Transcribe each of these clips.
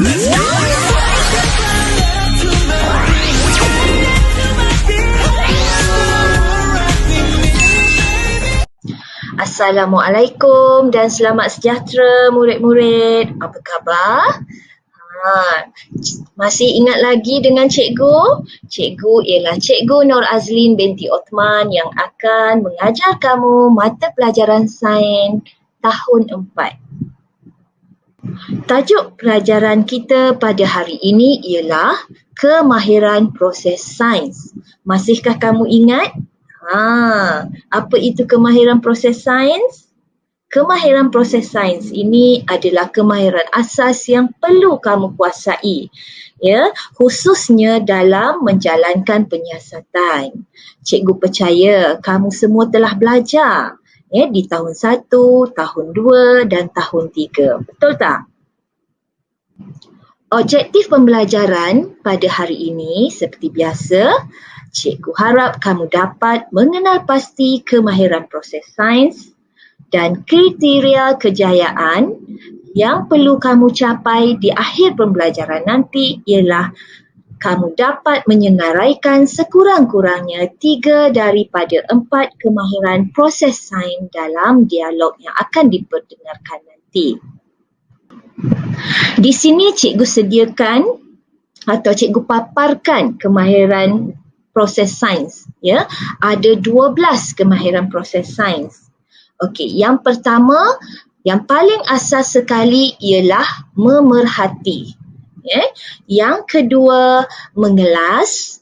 Assalamualaikum dan selamat sejahtera murid-murid. Apa khabar? Masih ingat lagi dengan cikgu? Cikgu ialah Cikgu Nur Azlin binti Othman yang akan mengajar kamu mata pelajaran sains tahun 4. Tajuk pelajaran kita pada hari ini ialah kemahiran proses sains. Masihkah kamu ingat? Apa itu kemahiran proses sains? Kemahiran proses sains ini adalah kemahiran asas yang perlu kamu kuasai, ya, khususnya dalam menjalankan penyiasatan. Cikgu percaya kamu semua telah belajar, ya, di tahun 1, tahun 2 dan tahun 3. Betul tak? Objektif pembelajaran pada hari ini seperti biasa, cikgu harap kamu dapat mengenal pasti kemahiran proses sains dan kriteria kejayaan yang perlu kamu capai di akhir pembelajaran nanti ialah kamu dapat menyenaraikan sekurang-kurangnya 3 daripada 4 kemahiran proses sains dalam dialog yang akan diperdengarkan nanti. Di sini cikgu sediakan atau cikgu paparkan kemahiran proses sains, ya. Ada 12 kemahiran proses sains. Okey, yang pertama, yang paling asas sekali ialah memerhati, ya. Yang kedua, mengelas.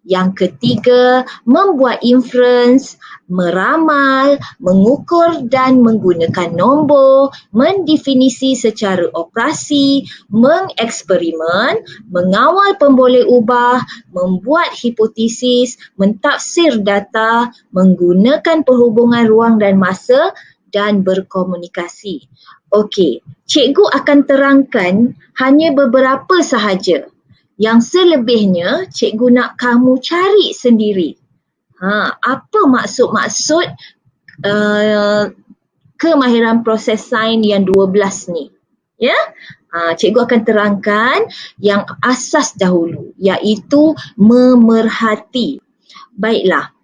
Yang ketiga, membuat inference, meramal, mengukur dan menggunakan nombor, mendefinisi secara operasi, mengeksperimen, mengawal pemboleh ubah, membuat hipotesis, mentafsir data, menggunakan perhubungan ruang dan masa dan berkomunikasi. Okey, cikgu akan terangkan hanya beberapa sahaja. Yang selebihnya, cikgu nak kamu cari sendiri. Apa maksud-maksud kemahiran proses sains yang 12 ni? Ya? Cikgu akan terangkan yang asas dahulu, iaitu memerhati. Baiklah.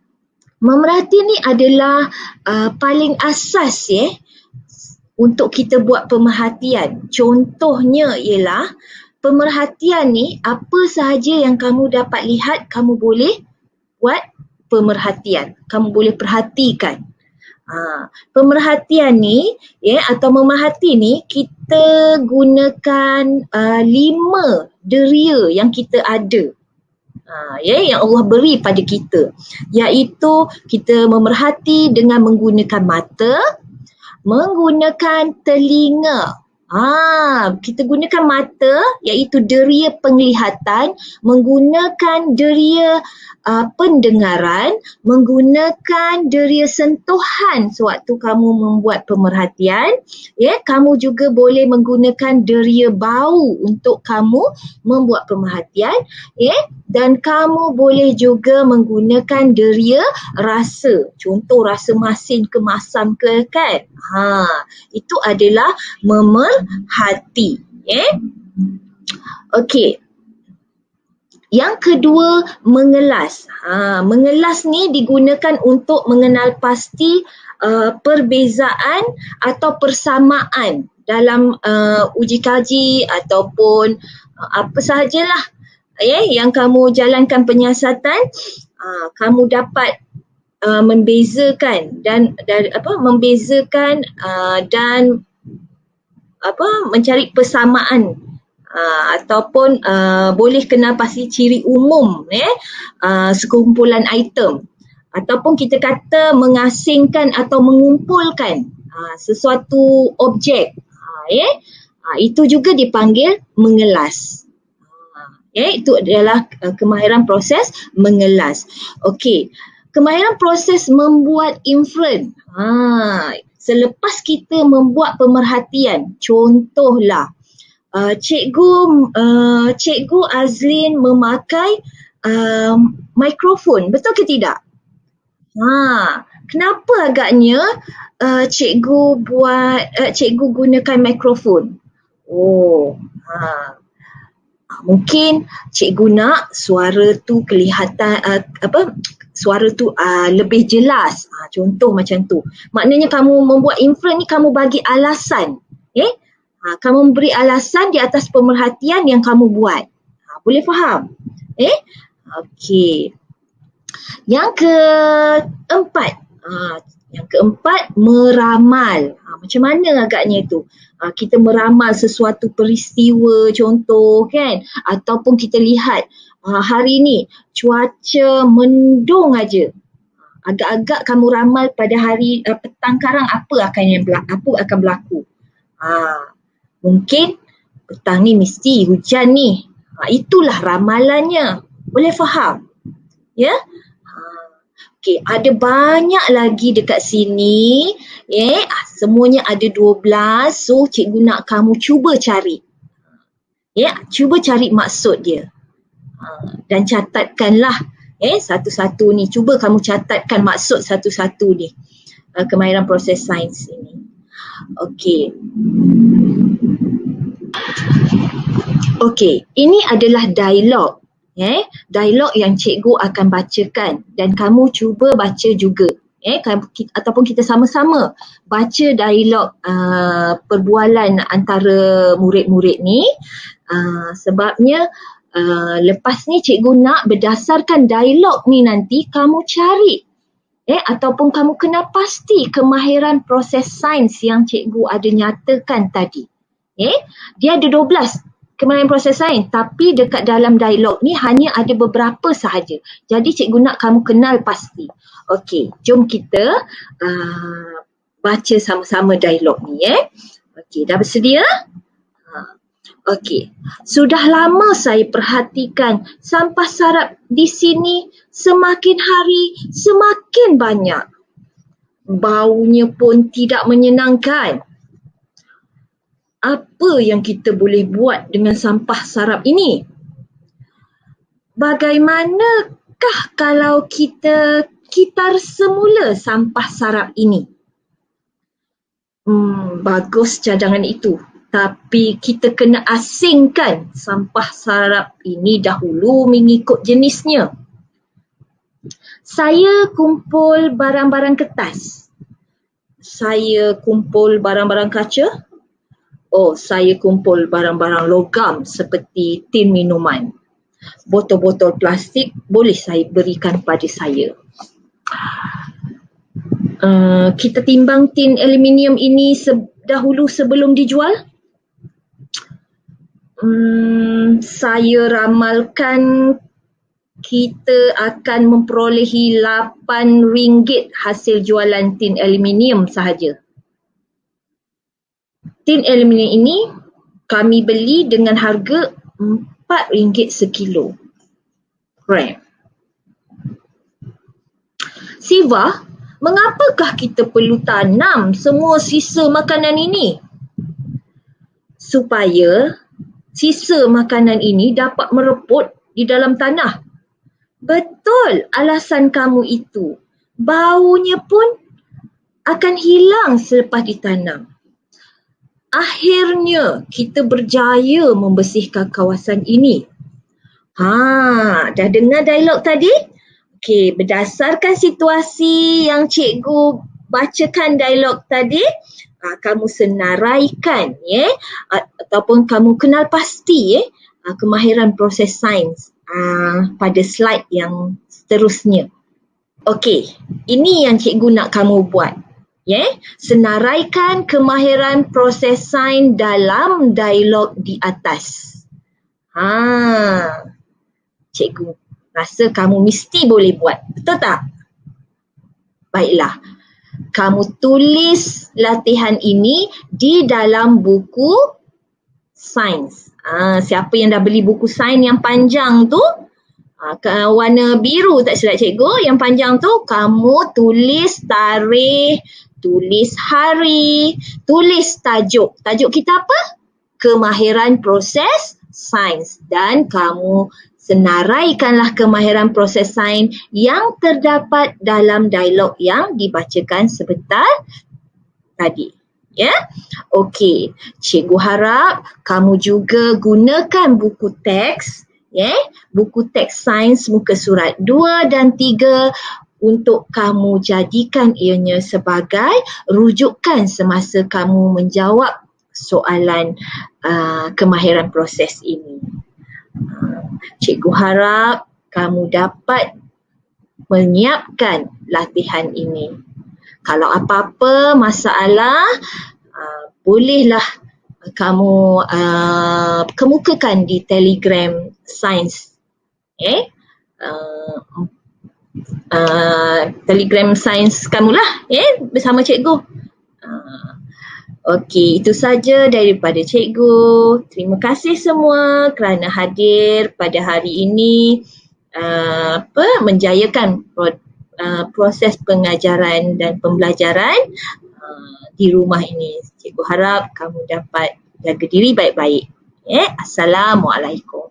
Memerhati ni adalah paling asas, ya, untuk kita buat pemerhatian. Contohnya ialah pemerhatian ni, apa sahaja yang kamu dapat lihat, kamu boleh buat pemerhatian. Kamu boleh perhatikan. Pemerhatian ni, ya, atau memerhati ni, kita gunakan 5 deria yang kita ada. Ya, yang Allah beri pada kita. Iaitu kita memerhati dengan menggunakan mata, menggunakan telinga. Kita gunakan mata, iaitu deria penglihatan, menggunakan deria pendengaran, menggunakan deria sentuhan sewaktu kamu membuat pemerhatian. Ya, kamu juga boleh menggunakan deria bau untuk kamu membuat pemerhatian, ya, dan kamu boleh juga menggunakan deria rasa. Contoh rasa masin ke masam ke, kan? Itu adalah memerhati, ya. Okey. Yang kedua, mengelas. Mengelas ni digunakan untuk mengenal pasti perbezaan atau persamaan dalam uji kaji ataupun apa sahajalah, ya, yang kamu jalankan penyiasatan. Kamu dapat membezakan dan mencari persamaan ataupun boleh kenal pasti ciri umum, sekumpulan item, ataupun kita kata mengasingkan atau mengumpulkan sesuatu objek, itu juga dipanggil mengelas. Itu adalah kemahiran proses mengelas. Okey, kemahiran proses membuat inference. Selepas kita membuat pemerhatian, contohlah Cikgu Azlin memakai mikrofon, betul ke tidak? Kenapa agaknya cikgu gunakan mikrofon? Mungkin cikgu nak suara tu kelihatan suara tu lebih jelas. Contoh macam tu. Maknanya kamu membuat inference ni kamu bagi alasan. Kamu memberi alasan di atas pemerhatian yang kamu buat. Boleh faham? Okey. Yang keempat. Yang keempat, meramal. Macam mana agaknya itu? Kita meramal sesuatu peristiwa contoh kan, ataupun kita lihat hari ni cuaca mendung aja. Agak-agak kamu ramal pada hari petang karang apa akan berlaku. Mungkin petang ni mesti hujan ni. Itulah ramalannya. Boleh faham? Ya? Okey, ada banyak lagi dekat sini. Semuanya ada 12. So, cikgu nak kamu cuba cari. Cuba cari maksud dia. Dan catatkanlah satu-satu ni. Cuba kamu catatkan maksud satu-satu ni. Kemahiran proses sains ini. Okey. Okey, ini adalah dialog. Dialog yang cikgu akan bacakan dan kamu cuba baca juga. Ataupun kita sama-sama baca dialog perbualan antara murid-murid ni. Sebabnya lepas ni cikgu nak berdasarkan dialog ni nanti kamu cari ataupun kamu kenal pasti kemahiran proses sains yang cikgu ada nyatakan tadi. Dia ada 12 kemahiran proses sains, tapi dekat dalam dialog ni hanya ada beberapa sahaja. Jadi cikgu nak kamu kenal pasti. Okey, jom kita baca sama-sama dialog ni. Okey, dah bersedia? Okey, sudah lama saya perhatikan sampah sarap di sini semakin hari semakin banyak. Baunya pun tidak menyenangkan. Apa yang kita boleh buat dengan sampah sarap ini? Bagaimanakah kalau kita kitar semula sampah sarap ini? Bagus cadangan itu. Tapi kita kena asingkan sampah sarap ini dahulu mengikut jenisnya. Saya kumpul barang-barang kertas. Saya kumpul barang-barang kaca. Saya kumpul barang-barang logam seperti tin minuman. Botol-botol plastik boleh saya berikan pada saya. Kita timbang tin aluminium ini dahulu sebelum dijual. Saya ramalkan kita akan memperolehi RM8 hasil jualan tin aluminium sahaja. Tin aluminium ini kami beli dengan harga RM4 sekilo. Gram. Siva, mengapakah kita perlu tanam semua sisa makanan ini? Supaya sisa makanan ini dapat mereput di dalam tanah. Betul alasan kamu itu. Baunya pun akan hilang selepas ditanam. Akhirnya kita berjaya membersihkan kawasan ini. Dah dengar dialog tadi? Okey, berdasarkan situasi yang cikgu bacakan dialog tadi, kamu senaraikan ataupun kamu kenal pasti kemahiran proses sains pada slide yang seterusnya. Okey, ini yang cikgu nak kamu buat. Senaraikan kemahiran proses sains dalam dialog di atas. Cikgu rasa kamu mesti boleh buat. Betul tak? Baiklah. Kamu tulis latihan ini di dalam buku sains. Siapa yang dah beli buku sains yang panjang tu, warna biru tak silap cikgu, yang panjang tu kamu tulis tarikh, tulis hari, tulis tajuk. Tajuk kita apa? Kemahiran proses sains. Dan kamu senaraikanlah kemahiran proses sains yang terdapat dalam dialog yang dibacakan sebentar tadi. Ya, okey. Cikgu harap kamu juga gunakan buku teks, buku teks sains muka surat 2 dan 3 untuk kamu jadikan ianya sebagai rujukan semasa kamu menjawab soalan kemahiran proses ini. Cikgu harap kamu dapat menyiapkan latihan ini. Kalau apa-apa masalah, bolehlah kamu kemukakan di Telegram Sains. Telegram Sains kamulah, bersama cikgu. Okey, itu saja daripada cikgu. Terima kasih semua kerana hadir pada hari ini, menjayakan proses pengajaran dan pembelajaran di rumah ini. Cikgu harap kamu dapat jaga diri baik-baik. Assalamualaikum.